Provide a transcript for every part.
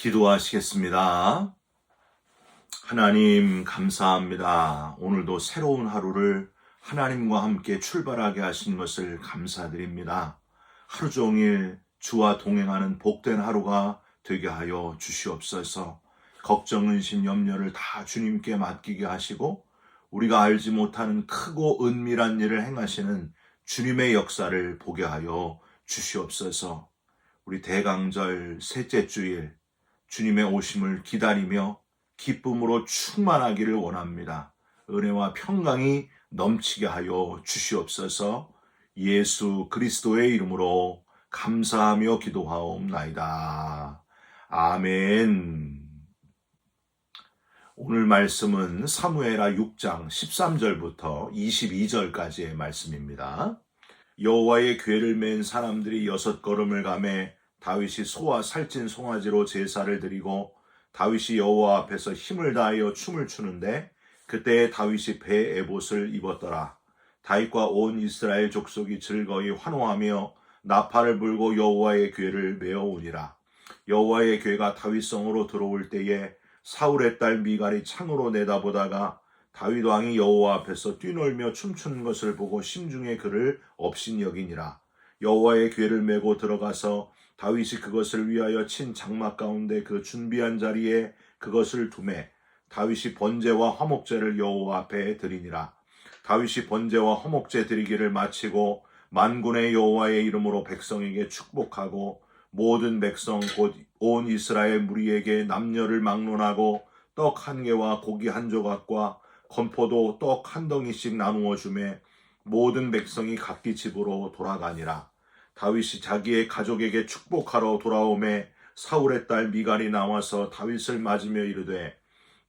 기도하시겠습니다. 하나님 감사합니다. 오늘도 새로운 하루를 하나님과 함께 출발하게 하신 것을 감사드립니다. 하루 종일 주와 동행하는 복된 하루가 되게 하여 주시옵소서. 걱정, 의심, 염려를 다 주님께 맡기게 하시고 우리가 알지 못하는 크고 은밀한 일을 행하시는 주님의 역사를 보게 하여 주시옵소서. 우리 대강절 셋째 주일 주님의 오심을 기다리며 기쁨으로 충만하기를 원합니다. 은혜와 평강이 넘치게 하여 주시옵소서. 예수 그리스도의 이름으로 감사하며 기도하옵나이다. 아멘. 오늘 말씀은 사무엘하 6장 13절부터 22절까지의 말씀입니다. 여호와의 궤를 맨 사람들이 6걸음을 가매 다윗이 소와 살찐 송아지로 제사를 드리고 다윗이 여호와 앞에서 힘을 다하여 춤을 추는데 그때 다윗이 배 에봇을 입었더라. 다윗과 온 이스라엘 족속이 즐거이 환호하며 나팔을 불고 여호와의 궤를 메어오니라. 여호와의 궤가 다윗성으로 들어올 때에 사울의 딸 미갈이 창으로 내다보다가 다윗 왕이 여호와 앞에서 뛰놀며 춤추는 것을 보고 심중에 그를 업신여기니라. 여호와의 궤를 메고 들어가서 다윗이 그것을 위하여 친 장막 가운데 그 준비한 자리에 그것을 두매 다윗이 번제와 화목제를 여호와 앞에 드리니라. 다윗이 번제와 화목제 드리기를 마치고 만군의 여호와의 이름으로 백성에게 축복하고 모든 백성 곧 온 이스라엘 무리에게 남녀를 막론하고 떡 한 개와 고기 한 조각과 건포도 떡 한 덩이씩 나누어 주매 모든 백성이 각기 집으로 돌아가니라. 다윗이 자기의 가족에게 축복하러 돌아오매 사울의 딸 미갈이 나와서 다윗을 맞으며 이르되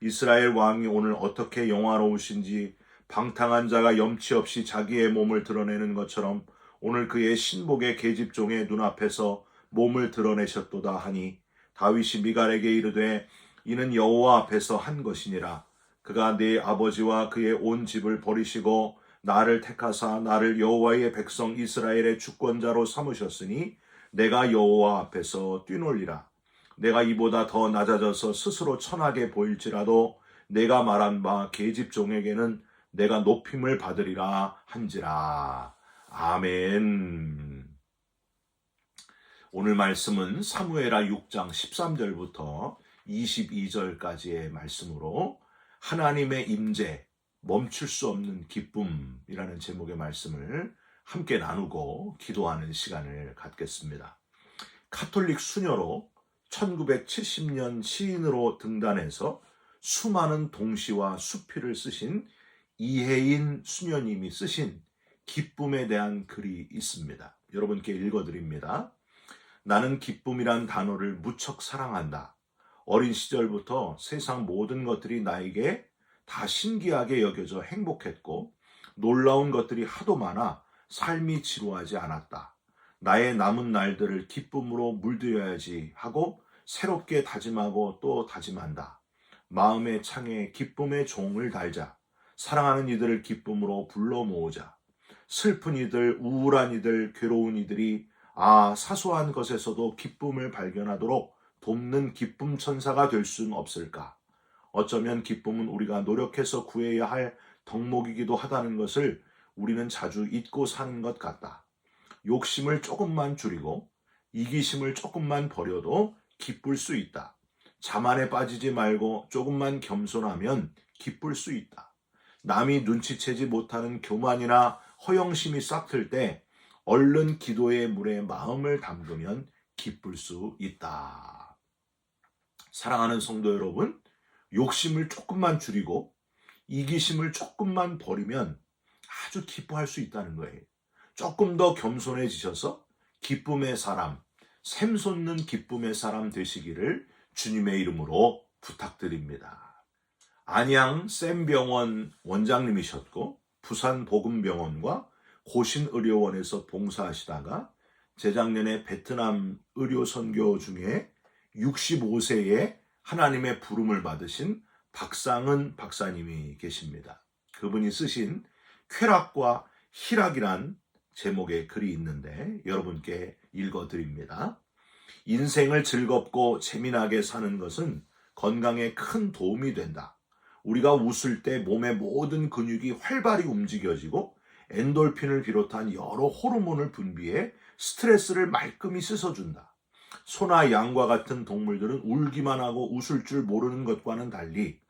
이스라엘 왕이 오늘 어떻게 영화로우신지 방탕한 자가 염치 없이 자기의 몸을 드러내는 것처럼 오늘 그의 신복의 계집종의 눈앞에서 몸을 드러내셨도다 하니 다윗이 미갈에게 이르되 이는 여호와 앞에서 한 것이니라. 그가 네 아버지와 그의 온 집을 버리시고 나를 택하사 나를 여호와의 백성 이스라엘의 주권자로 삼으셨으니 내가 여호와 앞에서 뛰놀리라. 내가 이보다 더 낮아져서 스스로 천하게 보일지라도 내가 말한 바 계집종에게는 내가 높임을 받으리라 한지라. 아멘. 오늘 말씀은 사무엘하 6장 13절부터 22절까지의 말씀으로 하나님의 임재, 멈출 수 없는 기쁨이라는 제목의 말씀을 함께 나누고 기도하는 시간을 갖겠습니다. 가톨릭 수녀로 1970년 시인으로 등단해서 수많은 동시와 수필을 쓰신 이혜인 수녀님이 쓰신 기쁨에 대한 글이 있습니다. 여러분께 읽어드립니다. 나는 기쁨이란 단어를 무척 사랑한다. 어린 시절부터 세상 모든 것들이 나에게 다 신기하게 여겨져 행복했고 놀라운 것들이 하도 많아 삶이 지루하지 않았다. 나의 남은 날들을 기쁨으로 물들여야지 하고 새롭게 다짐하고 또 다짐한다. 마음의 창에 기쁨의 종을 달자. 사랑하는 이들을 기쁨으로 불러 모으자. 슬픈 이들, 우울한 이들, 괴로운 이들이 사소한 것에서도 기쁨을 발견하도록 돕는 기쁨 천사가 될 수는 없을까? 어쩌면 기쁨은 우리가 노력해서 구해야 할 덕목이기도 하다는 것을 우리는 자주 잊고 사는 것 같다. 욕심을 조금만 줄이고 이기심을 조금만 버려도 기쁠 수 있다. 자만에 빠지지 말고 조금만 겸손하면 기쁠 수 있다. 남이 눈치채지 못하는 교만이나 허영심이 싹틀 때 얼른 기도의 물에 마음을 담그면 기쁠 수 있다. 사랑하는 성도 여러분, 욕심을 조금만 줄이고 이기심을 조금만 버리면 아주 기뻐할 수 있다는 거예요. 조금 더 겸손해지셔서 기쁨의 사람, 샘솟는 기쁨의 사람 되시기를 주님의 이름으로 부탁드립니다. 안양 샘병원 원장님이셨고 부산 복음병원과 고신의료원에서 봉사하시다가 재작년에 베트남 의료 선교 중에 65세에 하나님의 부름을 받으신 박상은 박사님이 계십니다. 그분이 쓰신 쾌락과 희락이란 제목의 글이 있는데 여러분께 읽어드립니다. 인생을 즐겁고 재미나게 사는 것은 건강에 큰 도움이 된다. 우리가 웃을 때 몸의 모든 근육이 활발히 움직여지고 엔돌핀을 비롯한 여러 호르몬을 분비해 스트레스를 말끔히 씻어준다. 소나 양과 같은 동물들은 울기만 하고 웃을 줄 모르는 것과는 달리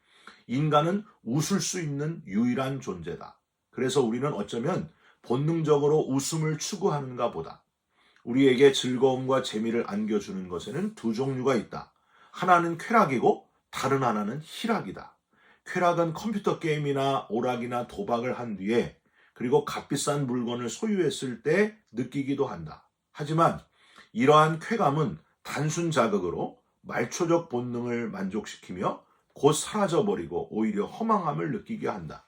인간은 웃을 수 있는 유일한 존재다. 그래서 우리는 어쩌면 본능적으로 웃음을 추구하는가 보다. 우리에게 즐거움과 재미를 안겨주는 것에는 두 종류가 있다. 하나는 쾌락이고 다른 하나는 희락이다. 쾌락은 컴퓨터 게임이나 오락이나 도박을 한 뒤에 그리고 값비싼 물건을 소유했을 때 느끼기도 한다. 하지만 이러한 쾌감은 단순 자극으로 말초적 본능을 만족시키며 곧 사라져버리고 오히려 허망함을 느끼게 한다.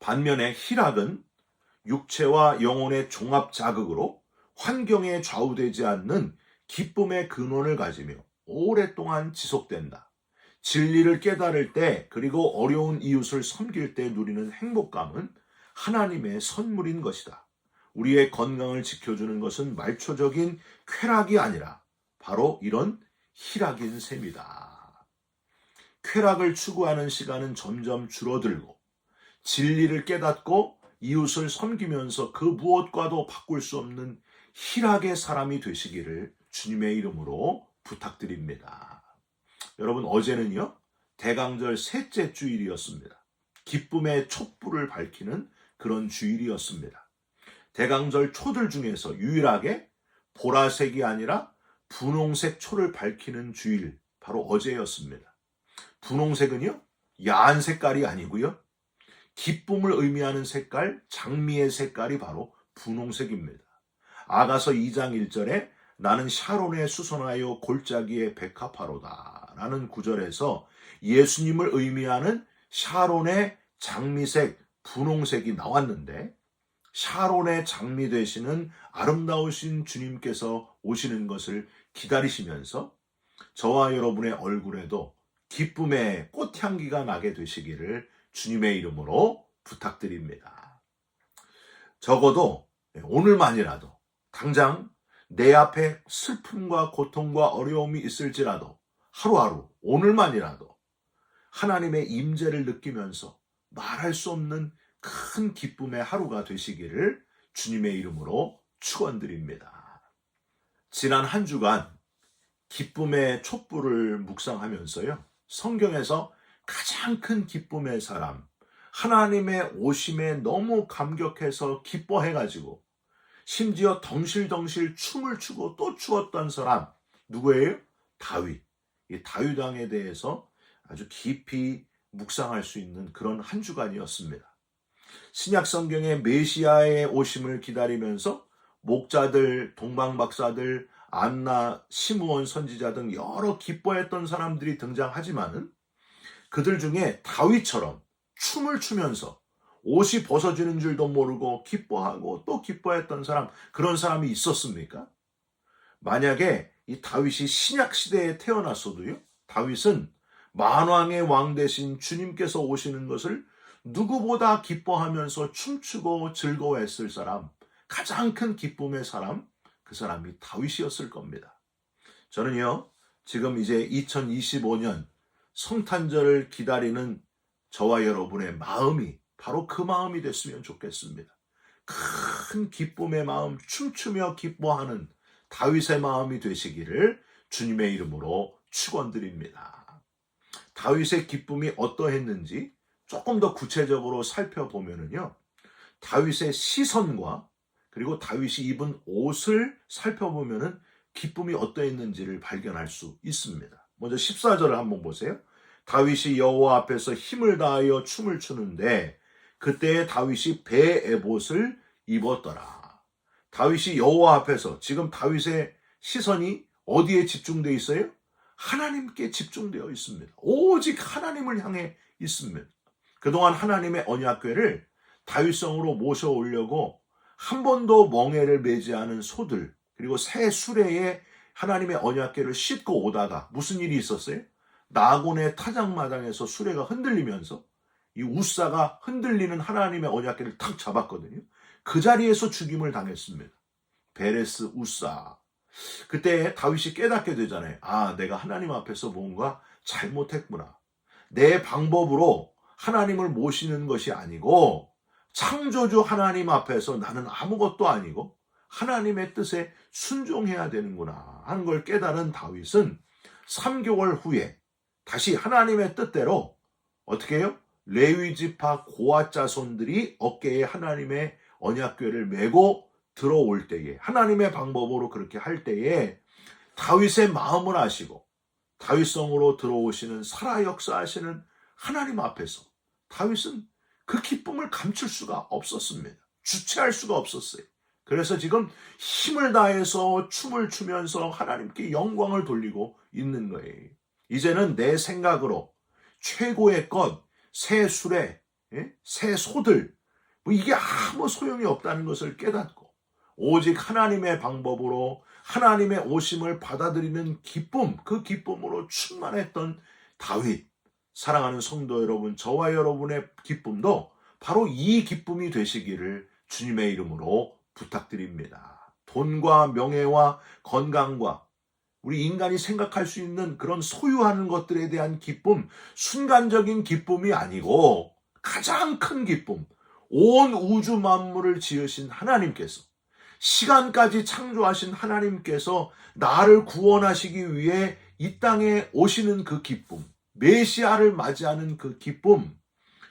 반면에 희락은 육체와 영혼의 종합 자극으로 환경에 좌우되지 않는 기쁨의 근원을 가지며 오랫동안 지속된다. 진리를 깨달을 때 그리고 어려운 이웃을 섬길 때 누리는 행복감은 하나님의 선물인 것이다. 우리의 건강을 지켜주는 것은 말초적인 쾌락이 아니라 바로 이런 희락인 셈이다. 쾌락을 추구하는 시간은 점점 줄어들고 진리를 깨닫고 이웃을 섬기면서 그 무엇과도 바꿀 수 없는 희락의 사람이 되시기를 주님의 이름으로 부탁드립니다. 여러분, 어제는요, 대강절 셋째 주일이었습니다. 기쁨의 촛불을 밝히는 그런 주일이었습니다. 대강절 초들 중에서 유일하게 보라색이 아니라 분홍색 초를 밝히는 주일, 바로 어제였습니다. 분홍색은요, 야한 색깔이 아니고요, 기쁨을 의미하는 색깔, 장미의 색깔이 바로 분홍색입니다. 아가서 2장 1절에 나는 샤론에 수선하여 골짜기에 백합화로다 라는 구절에서 예수님을 의미하는 샤론의 장미색, 분홍색이 나왔는데 샤론의 장미 되시는 아름다우신 주님께서 오시는 것을 기다리시면서 저와 여러분의 얼굴에도 기쁨의 꽃향기가 나게 되시기를 주님의 이름으로 부탁드립니다. 적어도 오늘만이라도 당장 내 앞에 슬픔과 고통과 어려움이 있을지라도 하루하루 오늘만이라도 하나님의 임재를 느끼면서 말할 수 없는 큰 기쁨의 하루가 되시기를 주님의 이름으로 축원드립니다. 지난 한 주간 기쁨의 촛불을 묵상하면서요, 성경에서 가장 큰 기쁨의 사람, 하나님의 오심에 너무 감격해서 기뻐해가지고 심지어 덩실덩실 춤을 추고 또 추었던 사람 누구예요? 다윗. 이 다윗 왕에 대해서 아주 깊이 묵상할 수 있는 그런 한 주간이었습니다. 신약 성경의 메시아의 오심을 기다리면서 목자들, 동방박사들, 안나, 시므온 선지자 등 여러 기뻐했던 사람들이 등장하지만은 그들 중에 다윗처럼 춤을 추면서 옷이 벗어지는 줄도 모르고 기뻐하고 또 기뻐했던 사람, 그런 사람이 있었습니까? 만약에 이 다윗이 신약 시대에 태어났어도요, 다윗은 만왕의 왕 대신 주님께서 오시는 것을 누구보다 기뻐하면서 춤추고 즐거워했을 사람, 가장 큰 기쁨의 사람, 그 사람이 다윗이었을 겁니다. 저는요, 지금 이제 2025년 성탄절을 기다리는 저와 여러분의 마음이 바로 그 마음이 됐으면 좋겠습니다. 큰 기쁨의 마음, 춤추며 기뻐하는 다윗의 마음이 되시기를 주님의 이름으로 축원드립니다. 다윗의 기쁨이 어떠했는지 조금 더 구체적으로 살펴보면요, 다윗의 시선과 그리고 다윗이 입은 옷을 살펴보면은 기쁨이 어떠했는지를 발견할 수 있습니다. 먼저 14절을 한번 보세요. 다윗이 여호와 앞에서 힘을 다하여 춤을 추는데 그때 다윗이 배 에봇을 입었더라. 다윗이 여호와 앞에서, 지금 다윗의 시선이 어디에 집중되어 있어요? 하나님께 집중되어 있습니다. 오직 하나님을 향해 있습니다. 그동안 하나님의 언약궤를 다윗성으로 모셔오려고 한 번도 멍에를 매지 않은 소들, 그리고 새 수레에 하나님의 언약궤를 싣고 오다가 무슨 일이 있었어요? 나곤의 타작마당에서 수레가 흔들리면서 이 우사가 흔들리는 하나님의 언약궤를 탁 잡았거든요. 그 자리에서 죽임을 당했습니다. 베레스 우사. 그때 다윗이 깨닫게 되잖아요. 아, 내가 하나님 앞에서 뭔가 잘못했구나. 내 방법으로 하나님을 모시는 것이 아니고 창조주 하나님 앞에서 나는 아무것도 아니고 하나님의 뜻에 순종해야 되는구나 하는 걸 깨달은 다윗은 3개월 후에 다시 하나님의 뜻대로 어떻게 해요? 레위 지파 고아 자손들이 어깨에 하나님의 언약궤를 메고 들어올 때에 하나님의 방법으로 그렇게 할 때에 다윗의 마음을 아시고 다윗성으로 들어오시는 살아 역사하시는 하나님 앞에서 다윗은 그 기쁨을 감출 수가 없었습니다. 주체할 수가 없었어요. 그래서 지금 힘을 다해서 춤을 추면서 하나님께 영광을 돌리고 있는 거예요. 이제는 내 생각으로 최고의 것, 새 수레, 새 소들, 이게 아무 소용이 없다는 것을 깨닫고 오직 하나님의 방법으로 하나님의 오심을 받아들이는 기쁨, 그 기쁨으로 충만했던 다윗. 사랑하는 성도 여러분, 저와 여러분의 기쁨도 바로 이 기쁨이 되시기를 주님의 이름으로 부탁드립니다. 돈과 명예와 건강과 우리 인간이 생각할 수 있는 그런 소유하는 것들에 대한 기쁨, 순간적인 기쁨이 아니고 가장 큰 기쁨, 온 우주 만물을 지으신 하나님께서, 시간까지 창조하신 하나님께서 나를 구원하시기 위해 이 땅에 오시는 그 기쁨, 메시아를 맞이하는 그 기쁨,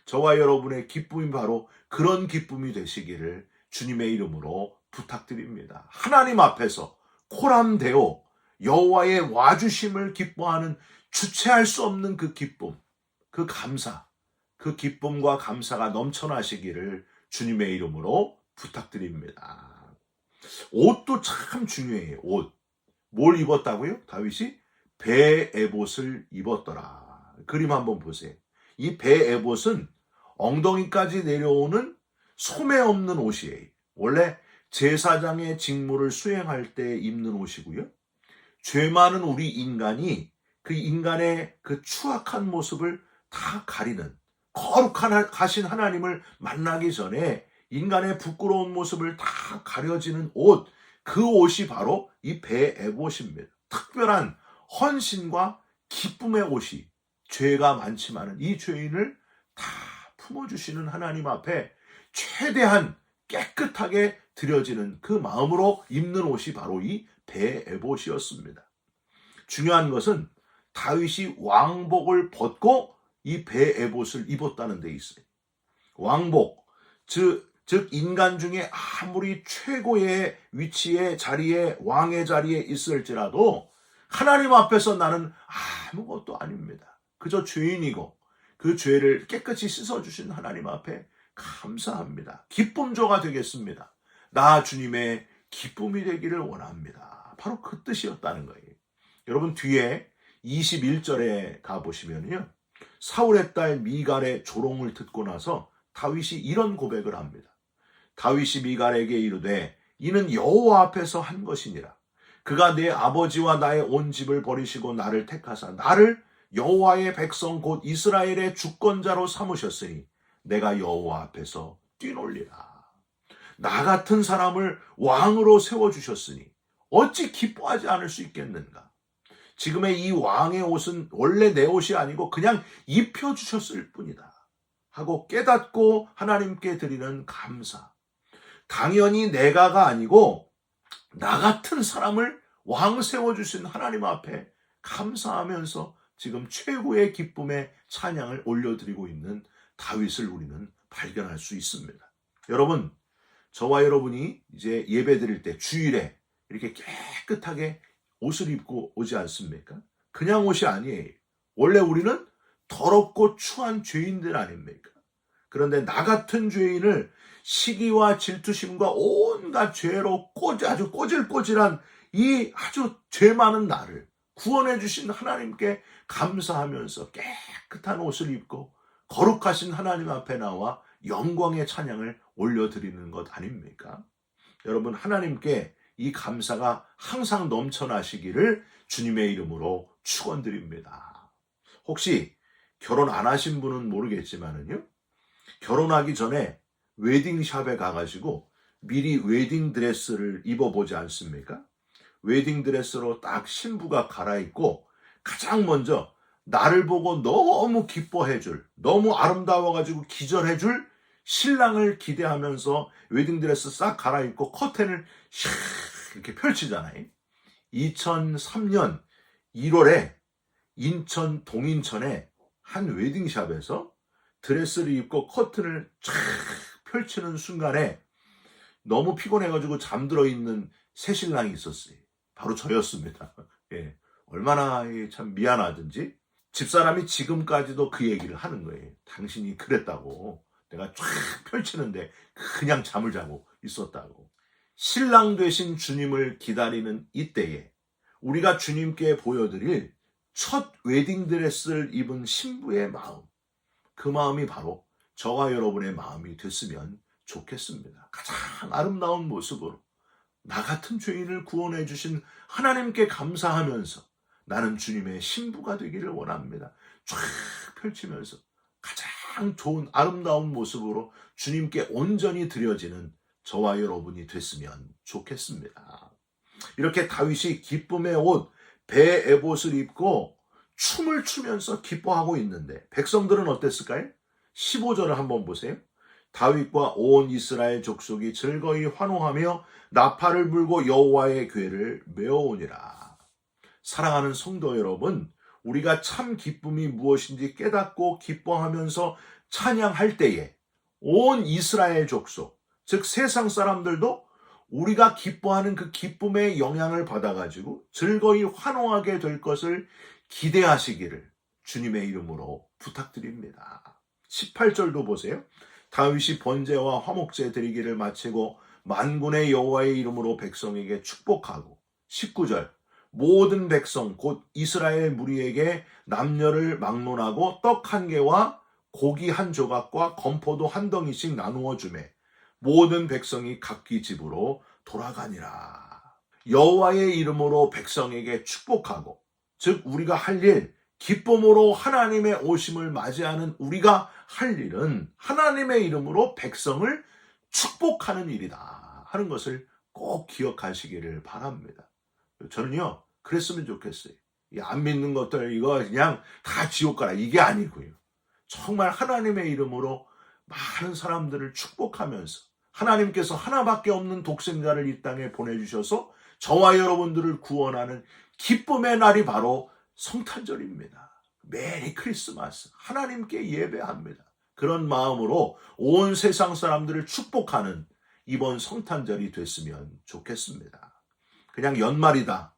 저와 여러분의 기쁨이 바로 그런 기쁨이 되시기를 주님의 이름으로 부탁드립니다. 하나님 앞에서 코람데오 여호와의 와주심을 기뻐하는 주체할 수 없는 그 기쁨, 그 감사, 그 기쁨과 감사가 넘쳐나시기를 주님의 이름으로 부탁드립니다. 옷도 참 중요해요. 옷. 뭘 입었다고요? 다윗이 배 에봇을 입었더라. 그림 한번 보세요. 이 배 에봇은 엉덩이까지 내려오는 소매 없는 옷이에요. 원래 제사장의 직무를 수행할 때 입는 옷이고요. 죄 많은 우리 인간이 그 인간의 그 추악한 모습을 다 가리는 거룩하신 하나님을 만나기 전에 인간의 부끄러운 모습을 다 가려지는 옷, 그 옷이 바로 이 배 에봇입니다. 특별한 헌신과 기쁨의 옷이 죄가 많지만은 이 죄인을 다 품어주시는 하나님 앞에 최대한 깨끗하게 드려지는 그 마음으로 입는 옷이 바로 이 배 에봇이었습니다. 중요한 것은 다윗이 왕복을 벗고 이 배 에봇을 입었다는 데 있어요. 왕복, 즉 인간 중에 아무리 최고의 위치에 자리에 왕의 자리에 있을지라도 하나님 앞에서 나는 아무것도 아닙니다. 그저 죄인이고 그 죄를 깨끗이 씻어주신 하나님 앞에 감사합니다. 기쁨조가 되겠습니다. 나 주님의 기쁨이 되기를 원합니다. 바로 그 뜻이었다는 거예요. 여러분 뒤에 21절에 가보시면요. 사울의 딸 미갈의 조롱을 듣고 나서 다윗이 이런 고백을 합니다. 다윗이 미갈에게 이르되 이는 여호와 앞에서 한 것이니라. 그가 내 아버지와 나의 온 집을 버리시고 나를 택하사 나를 여호와의 백성 곧 이스라엘의 주권자로 삼으셨으니 내가 여호와 앞에서 뛰놀리라. 나 같은 사람을 왕으로 세워주셨으니 어찌 기뻐하지 않을 수 있겠는가. 지금의 이 왕의 옷은 원래 내 옷이 아니고 그냥 입혀주셨을 뿐이다 하고 깨닫고 하나님께 드리는 감사. 당연히 내가가 아니고 나 같은 사람을 왕 세워주신 하나님 앞에 감사하면서 지금 최고의 기쁨의 찬양을 올려드리고 있는 다윗을 우리는 발견할 수 있습니다. 여러분, 저와 여러분이 이제 예배 드릴 때 주일에 이렇게 깨끗하게 옷을 입고 오지 않습니까? 그냥 옷이 아니에요. 원래 우리는 더럽고 추한 죄인들 아닙니까? 그런데 나 같은 죄인을 시기와 질투심과 온갖 죄로 아주 꼬질꼬질한 이 아주 죄 많은 나를 구원해 주신 하나님께 감사하면서 깨끗한 옷을 입고 거룩하신 하나님 앞에 나와 영광의 찬양을 올려드리는 것 아닙니까? 여러분, 하나님께 이 감사가 항상 넘쳐나시기를 주님의 이름으로 축원드립니다. 혹시 결혼 안 하신 분은 모르겠지만은요, 결혼하기 전에 웨딩샵에 가가지고 미리 웨딩 드레스를 입어보지 않습니까? 웨딩드레스로 딱 신부가 갈아입고 가장 먼저 나를 보고 너무 기뻐해줄, 너무 아름다워가지고 기절해줄 신랑을 기대하면서 웨딩드레스 싹 갈아입고 커튼을 샥 이렇게 펼치잖아요. 2003년 1월에 인천 동인천의 한 웨딩샵에서 드레스를 입고 커튼을 쫙 펼치는 순간에 너무 피곤해가지고 잠들어 있는 새신랑이 있었어요. 바로 저였습니다. 예, 얼마나 참 미안하든지 집사람이 지금까지도 그 얘기를 하는 거예요. 당신이 그랬다고. 내가 쫙 펼치는데 그냥 잠을 자고 있었다고. 신랑 되신 주님을 기다리는 이때에 우리가 주님께 보여드릴 첫 웨딩드레스를 입은 신부의 마음, 그 마음이 바로 저와 여러분의 마음이 됐으면 좋겠습니다. 가장 아름다운 모습으로 나 같은 죄인을 구원해 주신 하나님께 감사하면서 나는 주님의 신부가 되기를 원합니다. 쫙 펼치면서 가장 좋은 아름다운 모습으로 주님께 온전히 드려지는 저와 여러분이 됐으면 좋겠습니다. 이렇게 다윗이 기쁨의 옷, 배 에봇을 입고 춤을 추면서 기뻐하고 있는데 백성들은 어땠을까요? 15절을 한번 보세요. 다윗과 온 이스라엘 족속이 즐거이 환호하며 나팔을 불고 여호와의 궤를 메어오니라. 사랑하는 성도 여러분, 우리가 참 기쁨이 무엇인지 깨닫고 기뻐하면서 찬양할 때에 온 이스라엘 족속, 즉 세상 사람들도 우리가 기뻐하는 그 기쁨의 영향을 받아가지고 즐거이 환호하게 될 것을 기대하시기를 주님의 이름으로 부탁드립니다. 18절도 보세요. 다윗이 번제와 화목제 드리기를 마치고 만군의 여호와의 이름으로 백성에게 축복하고 19절 모든 백성 곧 이스라엘 무리에게 남녀를 막론하고 떡 한 개와 고기 한 조각과 건포도 한 덩이씩 나누어 주매 모든 백성이 각기 집으로 돌아가니라. 여호와의 이름으로 백성에게 축복하고 즉 우리가 할 일, 기쁨으로 하나님의 오심을 맞이하는 우리가 할 일은 하나님의 이름으로 백성을 축복하는 일이다 하는 것을 꼭 기억하시기를 바랍니다. 저는요 그랬으면 좋겠어요. 안 믿는 것들 이거 그냥 다 지옥 가라 이게 아니고요. 정말 하나님의 이름으로 많은 사람들을 축복하면서 하나님께서 하나밖에 없는 독생자를 이 땅에 보내주셔서 저와 여러분들을 구원하는 기쁨의 날이 바로 성탄절입니다. 메리 크리스마스 하나님께 예배합니다. 그런 마음으로 온 세상 사람들을 축복하는 이번 성탄절이 됐으면 좋겠습니다. 그냥 연말이다.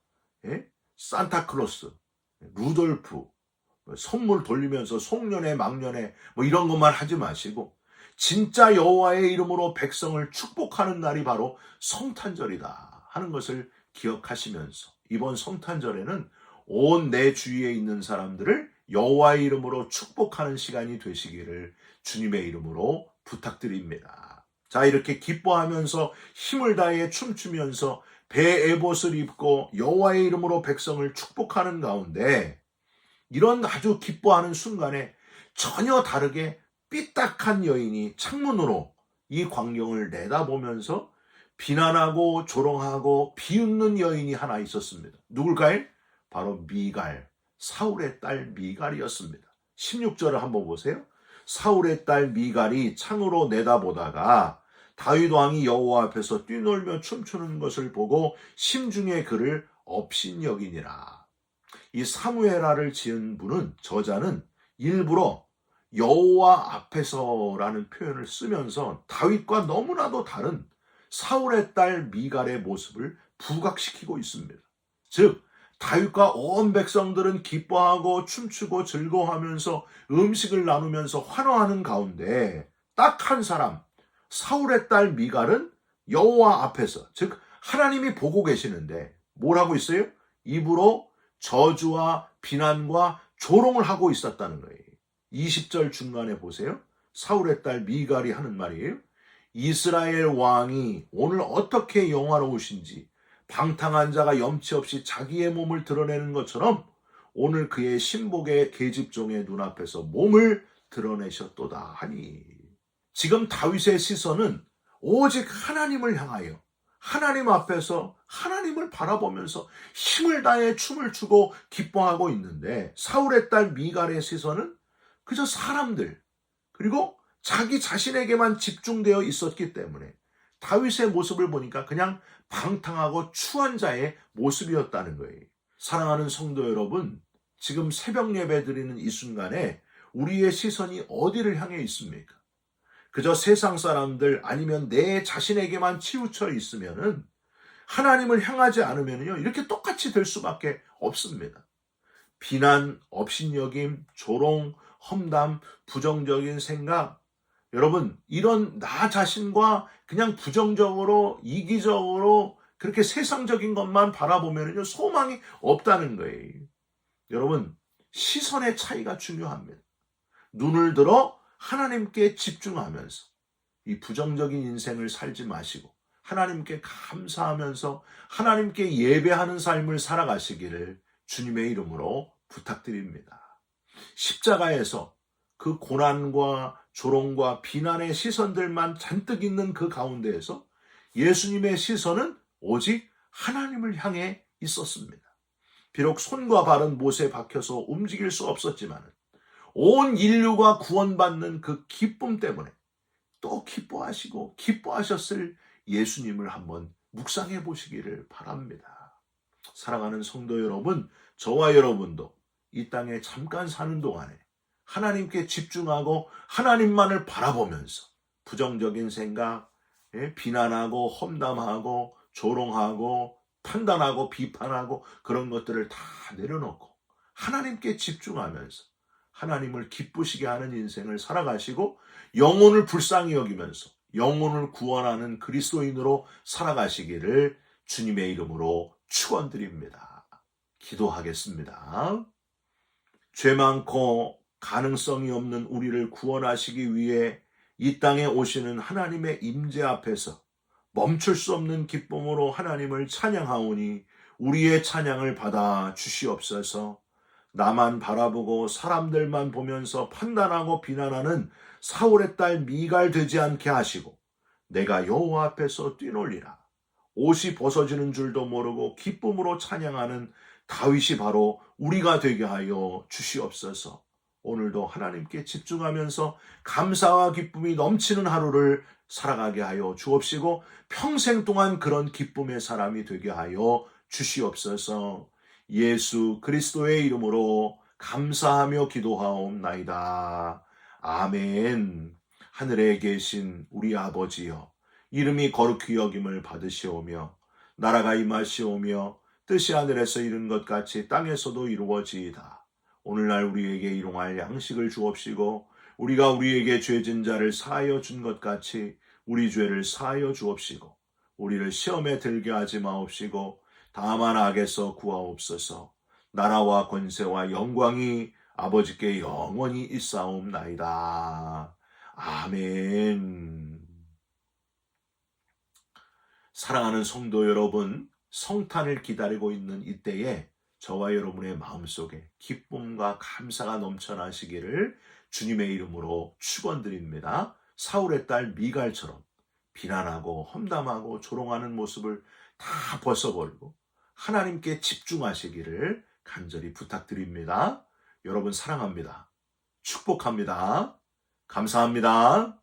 예? 산타클로스, 루돌프, 선물 돌리면서 송년회, 막년회 이런 것만 하지 마시고 진짜 여호와의 이름으로 백성을 축복하는 날이 바로 성탄절이다 하는 것을 기억하시면서 이번 성탄절에는 온 내 주위에 있는 사람들을 여호와의 이름으로 축복하는 시간이 되시기를 주님의 이름으로 부탁드립니다. 자, 이렇게 기뻐하면서 힘을 다해 춤추면서 배 에봇을 입고 여호와의 이름으로 백성을 축복하는 가운데 이런 아주 기뻐하는 순간에 전혀 다르게 삐딱한 여인이 창문으로 이 광경을 내다보면서 비난하고 조롱하고 비웃는 여인이 하나 있었습니다. 누굴까요? 바로 미갈, 사울의 딸 미갈이었습니다. 16절을 한번 보세요. 사울의 딸 미갈이 창으로 내다보다가 다윗 왕이 여호와 앞에서 뛰놀며 춤추는 것을 보고 심중에 그를 업신여기니라. 이 사무엘하를 지은 분은 저자는 일부러 여호와 앞에서라는 표현을 쓰면서 다윗과 너무나도 다른 사울의 딸 미갈의 모습을 부각시키고 있습니다. 즉 다윗과 온 백성들은 기뻐하고 춤추고 즐거워하면서 음식을 나누면서 환호하는 가운데 딱 한 사람 사울의 딸 미갈은 여호와 앞에서 즉 하나님이 보고 계시는데 뭘 하고 있어요? 입으로 저주와 비난과 조롱을 하고 있었다는 거예요. 20절 중간에 보세요. 사울의 딸 미갈이 하는 말이에요. 이스라엘 왕이 오늘 어떻게 영화로우신지 방탕한 자가 염치 없이 자기의 몸을 드러내는 것처럼 오늘 그의 신복의 계집종의 눈앞에서 몸을 드러내셨도다 하니 지금 다윗의 시선은 오직 하나님을 향하여 하나님 앞에서 하나님을 바라보면서 힘을 다해 춤을 추고 기뻐하고 있는데, 사울의 딸 미갈의 시선은 그저 사람들, 그리고 자기 자신에게만 집중되어 있었기 때문에 다윗의 모습을 보니까 그냥 방탕하고 추한 자의 모습이었다는 거예요. 사랑하는 성도 여러분, 지금 새벽 예배 드리는 이 순간에 우리의 시선이 어디를 향해 있습니까? 그저 세상 사람들 아니면 내 자신에게만 치우쳐 있으면은, 하나님을 향하지 않으면요, 이렇게 똑같이 될 수밖에 없습니다. 비난, 업신여김, 조롱, 험담, 부정적인 생각, 여러분, 이런 나 자신과 그냥 부정적으로, 이기적으로 그렇게 세상적인 것만 바라보면요, 소망이 없다는 거예요. 여러분, 시선의 차이가 중요합니다. 눈을 들어 하나님께 집중하면서 이 부정적인 인생을 살지 마시고 하나님께 감사하면서 하나님께 예배하는 삶을 살아가시기를 주님의 이름으로 부탁드립니다. 십자가에서 그 고난과 조롱과 비난의 시선들만 잔뜩 있는 그 가운데에서 예수님의 시선은 오직 하나님을 향해 있었습니다. 비록 손과 발은 못에 박혀서 움직일 수 없었지만 온 인류가 구원받는 그 기쁨 때문에 또 기뻐하시고 기뻐하셨을 예수님을 한번 묵상해 보시기를 바랍니다. 사랑하는 성도 여러분, 저와 여러분도 이 땅에 잠깐 사는 동안에 하나님께 집중하고 하나님만을 바라보면서 부정적인 생각, 비난하고 험담하고 조롱하고 판단하고 비판하고 그런 것들을 다 내려놓고 하나님께 집중하면서 하나님을 기쁘시게 하는 인생을 살아가시고 영혼을 불쌍히 여기면서 영혼을 구원하는 그리스도인으로 살아가시기를 주님의 이름으로 축원드립니다. 기도하겠습니다. 죄 많고 가능성이 없는 우리를 구원하시기 위해 이 땅에 오시는 하나님의 임재 앞에서 멈출 수 없는 기쁨으로 하나님을 찬양하오니 우리의 찬양을 받아 주시옵소서. 나만 바라보고 사람들만 보면서 판단하고 비난하는 사울의 딸 미갈 되지 않게 하시고 내가 여호와 앞에서 뛰놀리라. 옷이 벗어지는 줄도 모르고 기쁨으로 찬양하는 다윗이 바로 우리가 되게 하여 주시옵소서. 오늘도 하나님께 집중하면서 감사와 기쁨이 넘치는 하루를 살아가게 하여 주옵시고 평생 동안 그런 기쁨의 사람이 되게 하여 주시옵소서. 예수 그리스도의 이름으로 감사하며 기도하옵나이다. 아멘. 하늘에 계신 우리 아버지여, 이름이 거룩히 여김을 받으시오며 나라가 임하시오며 뜻이 하늘에서 이룬 것 같이 땅에서도 이루어지이다. 오늘날 우리에게 일용할 양식을 주옵시고 우리가 우리에게 죄진 자를 사하여 준 것 같이 우리 죄를 사하여 주옵시고 우리를 시험에 들게 하지 마옵시고 다만 악에서 구하옵소서. 나라와 권세와 영광이 아버지께 영원히 있사옵나이다. 아멘. 사랑하는 성도 여러분, 성탄을 기다리고 있는 이때에 저와 여러분의 마음속에 기쁨과 감사가 넘쳐나시기를 주님의 이름으로 축원드립니다. 사울의 딸 미갈처럼 비난하고 험담하고 조롱하는 모습을 다 벗어버리고 하나님께 집중하시기를 간절히 부탁드립니다. 여러분 사랑합니다. 축복합니다. 감사합니다.